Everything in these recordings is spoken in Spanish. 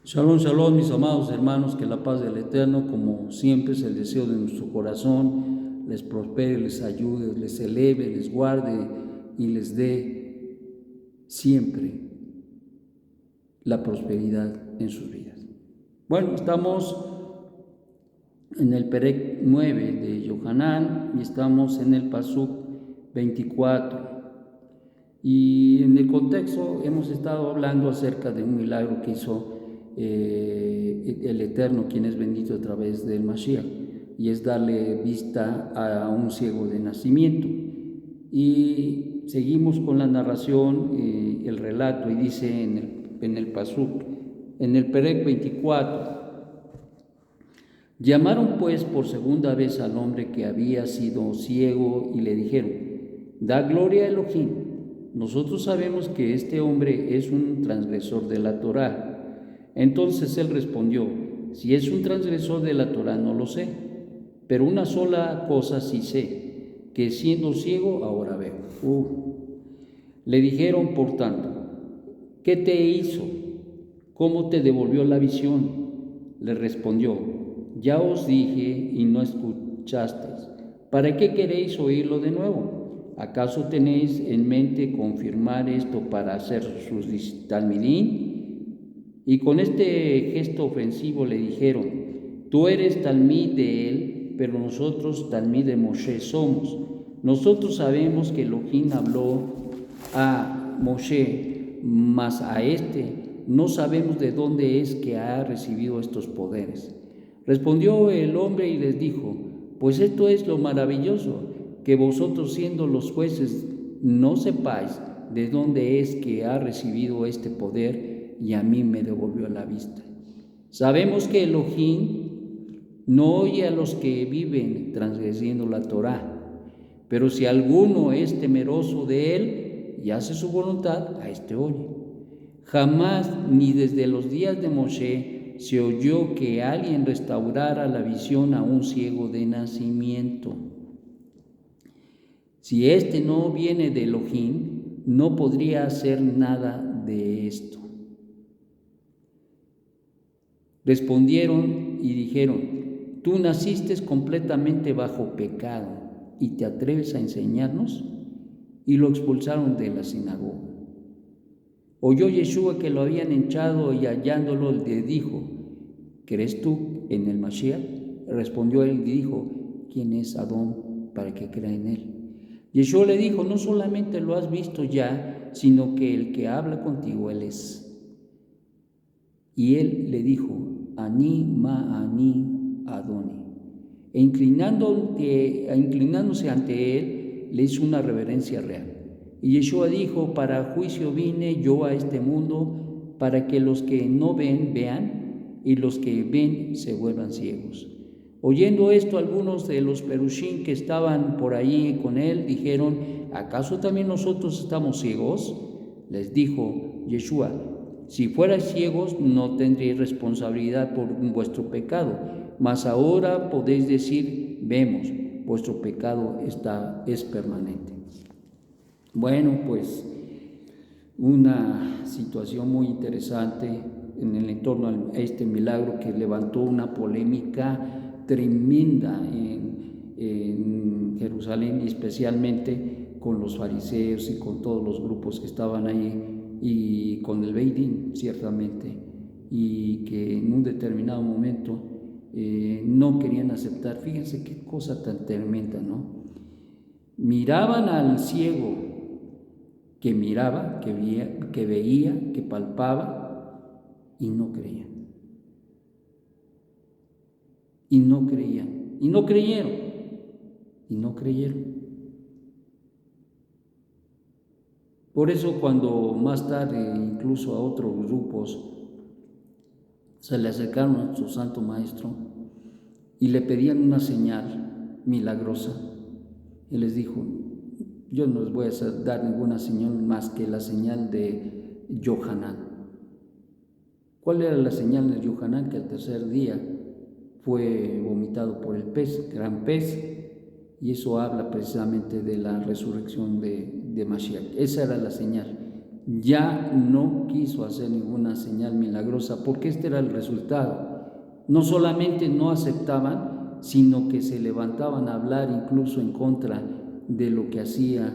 Shalom, shalom, mis amados hermanos, que la paz del Eterno, como siempre es el deseo de nuestro corazón, les prospere, les ayude, les eleve, les guarde y les dé siempre la prosperidad en sus vidas. Bueno, estamos en el Perek 9 de Yohanan y estamos en el Pasuk 24. Y en el contexto hemos estado hablando acerca de un milagro que hizo el Eterno, quien es bendito a través del Mashiach, y es darle vista a un ciego de nacimiento. Y seguimos con la narración, el relato, y dice en el Pasuk, en el Perek 24, llamaron pues por segunda vez al hombre que había sido ciego y le dijeron: da gloria a Elohim. Nosotros sabemos que este hombre es un transgresor de la Torá. Entonces él respondió: si es un transgresor de la Torá no lo sé, pero una sola cosa sí sé, que siendo ciego ahora veo. Le dijeron por tanto: ¿qué te hizo? ¿Cómo te devolvió la visión? Le respondió: ya os dije y no escuchasteis. ¿Para qué queréis oírlo de nuevo? ¿Acaso tenéis en mente confirmar esto para hacer sus talmidín? Y con este gesto ofensivo le dijeron: tú eres talmid de él, pero nosotros talmid de Moshe somos. Nosotros sabemos que Elohim habló a Moshe, mas a este no sabemos de dónde es que ha recibido estos poderes. Respondió el hombre y les dijo: pues esto es lo maravilloso, que vosotros, siendo los jueces, no sepáis de dónde es que ha recibido este poder, y a mí me devolvió la vista. Sabemos que Elohim no oye a los que viven transgrediendo la Torá, pero si alguno es temeroso de él y hace su voluntad, a este oye. Jamás, ni desde los días de Moshe, se oyó que alguien restaurara la visión a un ciego de nacimiento. Si este no viene de Elohim, no podría hacer nada de esto. Respondieron y dijeron: tú naciste completamente bajo pecado y te atreves a enseñarnos. Y lo expulsaron de la sinagoga. Oyó Yeshua que lo habían echado, y hallándolo le dijo: ¿crees tú en el Mashiach? Respondió él y dijo: ¿quién es Adón para que crea en él? Yeshua le dijo: no solamente lo has visto ya, sino que el que habla contigo él es. Y él le dijo: Ani ma ani Adoni. E inclinándose ante él, le hizo una reverencia real. Y Yeshua dijo: para juicio vine yo a este mundo, para que los que no ven vean, y los que ven se vuelvan ciegos. Oyendo esto, algunos de los perushim que estaban por allí con él dijeron: ¿acaso también nosotros estamos ciegos? Les dijo Yeshua: si fuerais ciegos, no tendríais responsabilidad por vuestro pecado, mas ahora podéis decir: vemos, vuestro pecado es permanente. Bueno, pues una situación muy interesante en el entorno a este milagro, que levantó una polémica tremenda en Jerusalén, y especialmente con los fariseos y con todos los grupos que estaban ahí, y con el Beidín, ciertamente, y que en un determinado momento no querían aceptar. Fíjense qué cosa tan tremenda, ¿no? Miraban al ciego que miraba, que veía, que palpaba, y no creían. Y no creían. Y no creyeron. Y no creyeron. Por eso, cuando más tarde, incluso a otros grupos, se le acercaron a su santo maestro y le pedían una señal milagrosa, él les dijo: yo no les voy a dar ninguna señal más que la señal de Yohanan. ¿Cuál era la señal de Yohanan? Que al tercer día fue vomitado por el pez, gran pez, y eso habla precisamente de la resurrección de Mashiach. Esa era la señal. ya no quiso hacer ninguna señal milagrosa, porque este era el resultado. No solamente no aceptaban, sino que se levantaban a hablar incluso en contra de lo que hacía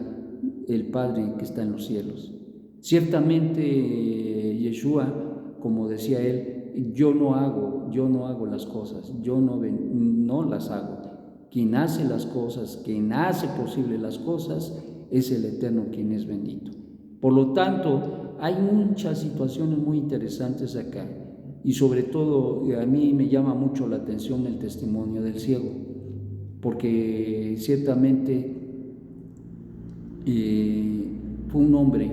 el Padre que está en los cielos. Ciertamente Yeshua, como decía él, yo no hago las cosas, yo no las hago. Quien hace las cosas, quien hace posible las cosas, es el Eterno quien es bendito. Por lo tanto, hay muchas situaciones muy interesantes acá, y sobre todo a mí me llama mucho la atención el testimonio del ciego, porque ciertamente fue un hombre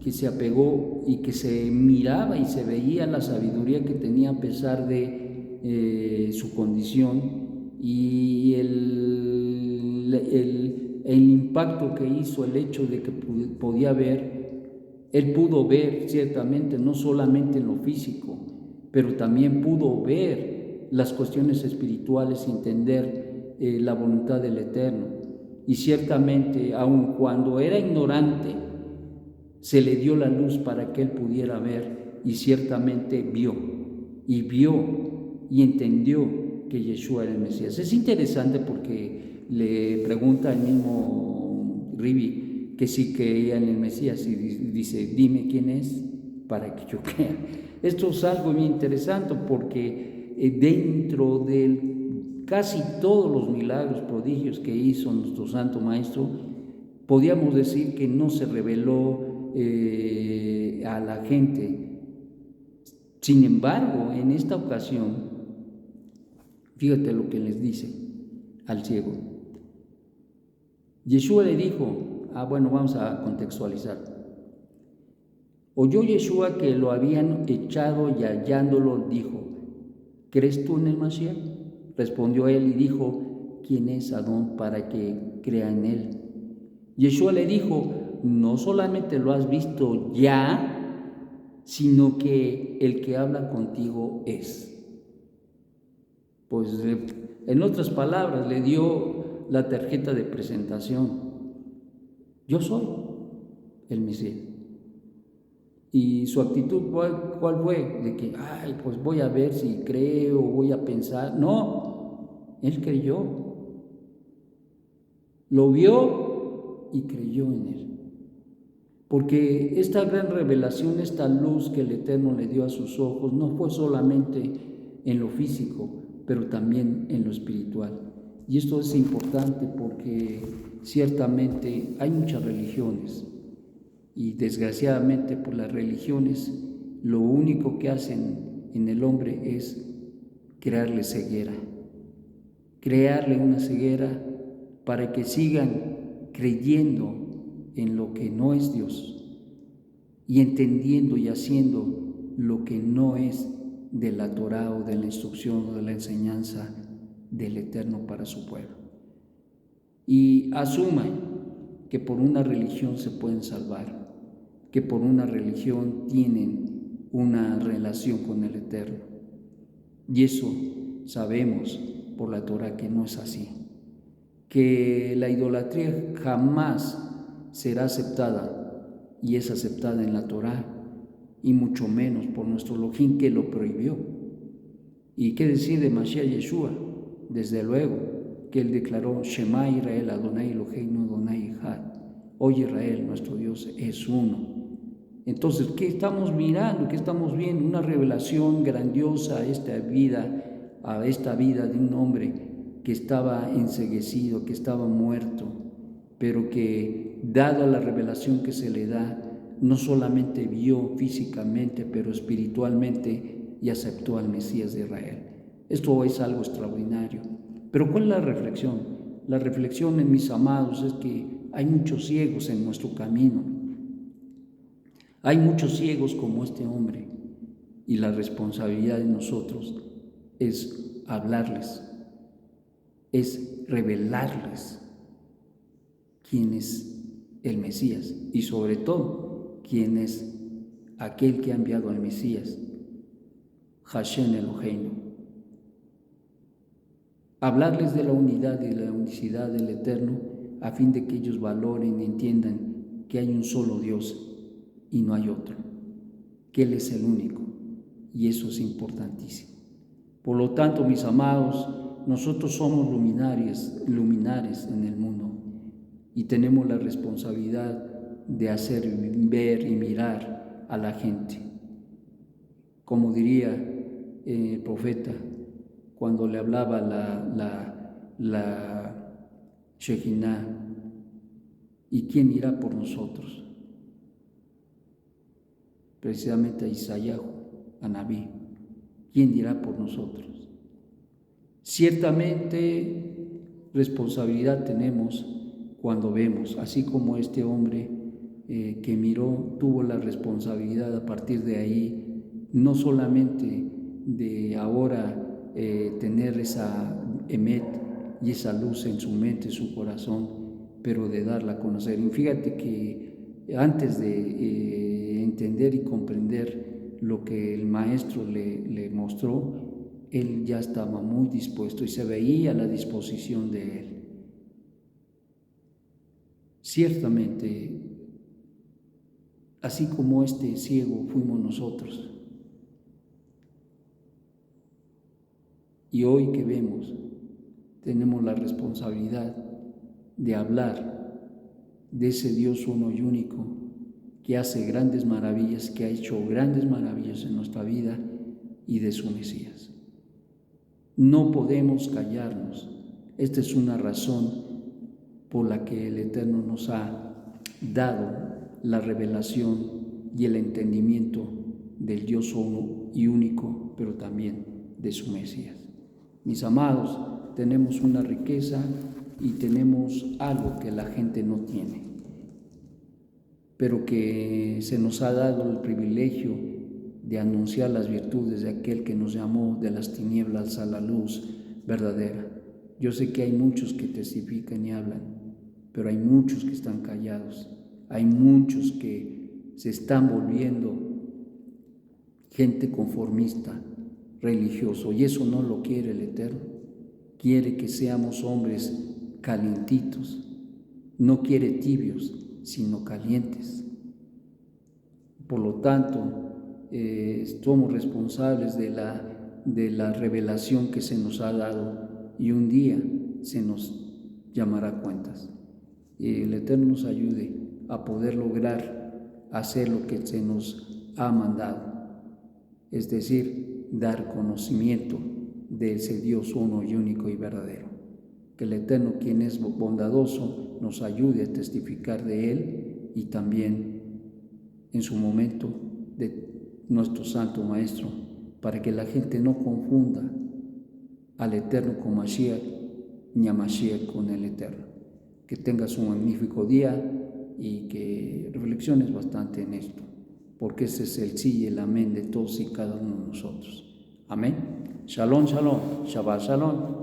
que se apegó y que se miraba y se veía la sabiduría que tenía a pesar de su condición, y el impacto que hizo el hecho de que podía ver. Él pudo ver ciertamente, no solamente en lo físico, pero también pudo ver las cuestiones espirituales y entender la voluntad del Eterno. Y ciertamente, aun cuando era ignorante, se le dio la luz para que él pudiera ver, y ciertamente vio y entendió que Yeshua era el Mesías. Es interesante porque le pregunta el mismo Ribi que si creía en el Mesías, y dice, dime quién es para que yo crea. Esto es algo muy interesante porque dentro de casi todos los milagros, prodigios que hizo nuestro Santo Maestro, podíamos decir que no se reveló a la gente. Sin embargo, en esta ocasión, fíjate lo que les dice al ciego. Yeshua le dijo, bueno, vamos a contextualizar. Oyó Yeshua que lo habían echado, y hallándolo dijo, ¿crees tú en el Mashiach? Respondió él y dijo, ¿quién es Adón para que crea en él? Yeshua le dijo, no solamente lo has visto ya, sino que el que habla contigo es. Pues en otras palabras, le dio la tarjeta de presentación. Yo soy el Mesías. Y su actitud, ¿cuál fue? De que, pues voy a ver si creo, voy a pensar. No, él creyó. Lo vio y creyó en él. Porque esta gran revelación, esta luz que el Eterno le dio a sus ojos, no fue solamente en lo físico, pero también en lo espiritual. Y esto es importante porque ciertamente hay muchas religiones, y desgraciadamente por las religiones lo único que hacen en el hombre es crearle ceguera, crearle una ceguera para que sigan creyendo en lo que no es Dios y entendiendo y haciendo lo que no es de la Torá o de la instrucción o de la enseñanza del Eterno para su pueblo. Y asuman que por una religión se pueden salvar, que por una religión tienen una relación con el Eterno. Y eso sabemos por la Torá que no es así, que la idolatría jamás será aceptada, y es aceptada en la Torá, y mucho menos por nuestro Elohim, que lo prohibió. ¿Y qué decir de Mashiach Yeshua? Desde luego que él declaró, Shema Israel, Adonai Eloheinu, Adonai Echad. Oye Israel, nuestro Dios es uno. Entonces, ¿qué estamos mirando? ¿Qué estamos viendo? Una revelación grandiosa a esta vida de un hombre que estaba enceguecido, que estaba muerto, pero que, dada la revelación que se le da, no solamente vio físicamente, pero espiritualmente, y aceptó al Mesías de Israel. Esto es algo extraordinario. Pero ¿cuál es la reflexión? La reflexión, mis amados, es que hay muchos ciegos en nuestro camino. Hay muchos ciegos como este hombre, y la responsabilidad de nosotros es hablarles, es revelarles quién es el Mesías, y sobre todo quién es aquel que ha enviado al Mesías, Hashem Eloheinu. Hablarles de la unidad y la unicidad del Eterno, a fin de que ellos valoren y entiendan que hay un solo Dios, y no hay otro, que Él es el único, y eso es importantísimo. Por lo tanto, mis amados, nosotros somos luminares en el mundo y tenemos la responsabilidad de hacer ver y mirar a la gente. Como diría el profeta cuando le hablaba la Shekinah, ¿y quién irá por nosotros? Precisamente a Isaías, a Nabí, ¿quién irá por nosotros? Ciertamente responsabilidad tenemos cuando vemos, así como este hombre que miró tuvo la responsabilidad a partir de ahí, no solamente de ahora tener esa emet y esa luz en su mente, su corazón, pero de darla a conocer. Y fíjate que antes de entender y comprender lo que el maestro le mostró, él ya estaba muy dispuesto y se veía la disposición de él. Ciertamente, así como este ciego fuimos nosotros. Y hoy que vemos, tenemos la responsabilidad de hablar de ese Dios uno y único que hace grandes maravillas, que ha hecho grandes maravillas en nuestra vida y de su Mesías. No podemos callarnos. Esta es una razón por la que el Eterno nos ha dado la revelación y el entendimiento del Dios uno y único, pero también de su Mesías. Mis amados, tenemos una riqueza y tenemos algo que la gente no tiene, pero que se nos ha dado el privilegio de anunciar las virtudes de aquel que nos llamó de las tinieblas a la luz verdadera. Yo sé que hay muchos que testifican y hablan, pero hay muchos que están callados, hay muchos que se están volviendo gente conformista, religioso, y eso no lo quiere el Eterno. Quiere que seamos hombres calientitos, no quiere tibios, sino calientes. Por lo tanto, somos responsables de la revelación que se nos ha dado y un día se nos llamará cuentas. El Eterno nos ayude a poder lograr hacer lo que se nos ha mandado, es decir, dar conocimiento de ese Dios uno y único y verdadero. Que el Eterno, quien es bondadoso, nos ayude a testificar de Él y también en su momento de nuestro Santo Maestro, para que la gente no confunda al Eterno con Mashiach ni a Mashiach con el Eterno. Que tengas un magnífico día y que reflexiones bastante en esto, porque ese es el sí y el amén de todos y cada uno de nosotros. Amén. Shalom, shalom. Shabbat shalom.